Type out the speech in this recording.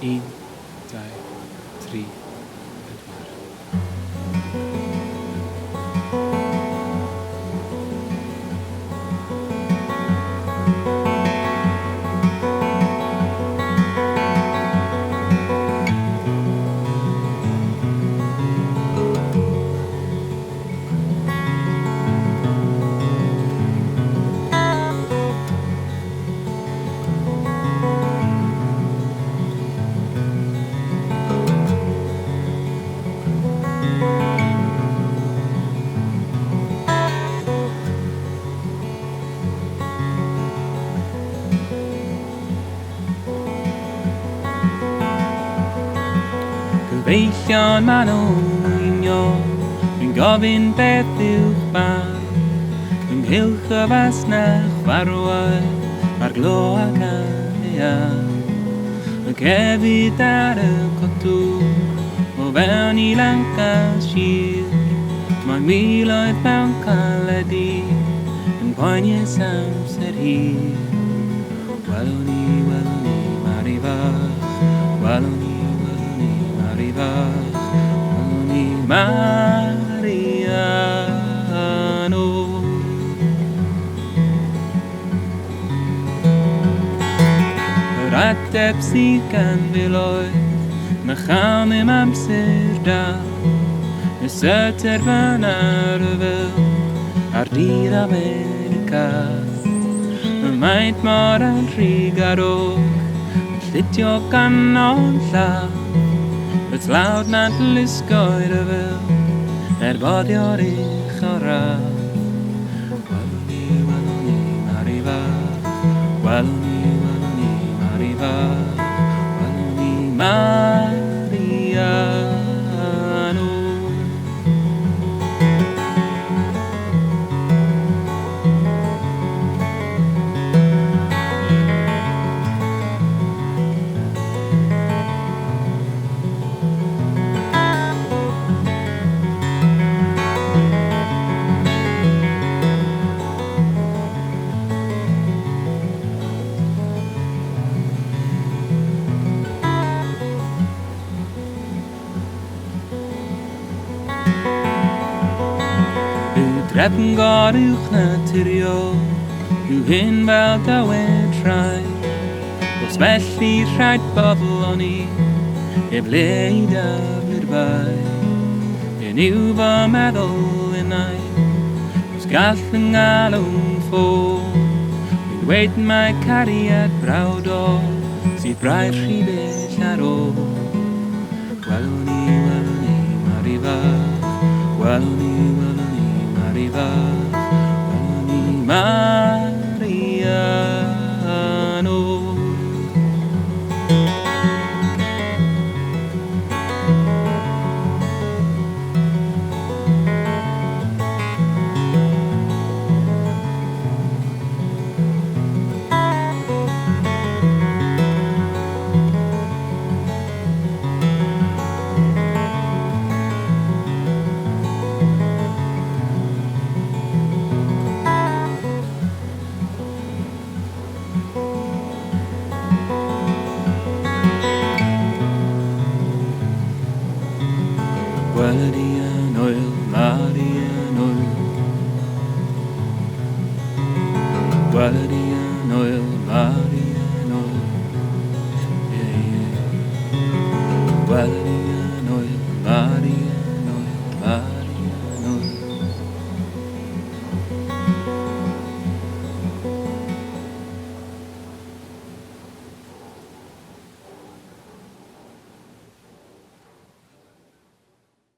1, 2, 3, 4. Gyfeillion ma'n ownio, dwi'n gofyn beth yw'ch barn, ynghylch y fasnach farwad, a'r glo ac arian. Y cefyd ar y codw, o fewn I Lancashire, mae'n miloedd mewn caledu, yn poenius amser hir. Welwn ni, mari fach, welwn ni, mari fach, welwn ni, Mariano. Yr ateb sydd gan filoedd, na cham im amser dal, ys y terfan ar y fel, ar dir Americas. Y maint mor yn rhig ar og, yn llutio ganol llaw, y tlawd na'n llisgo'r y fel, boddio'r eich o raw. Welwn ni, mari fach, welwn ni, mari fach, welwn ni, Mariano. Drefn gorwch naturiol, yw hyn fel dywed rhai. Os felly rhaid boblon ni, heb le I daflu'r bai. Yn yw fy meddwl ynnau, os gall yng ngalw'n ffôn. Yn dweud mae cariad brawdol, sydd braidd rhywbeth ar ôl. Welwn ni, mari fach, welwn ni, mari fach, welwn ni, Mariano. Well,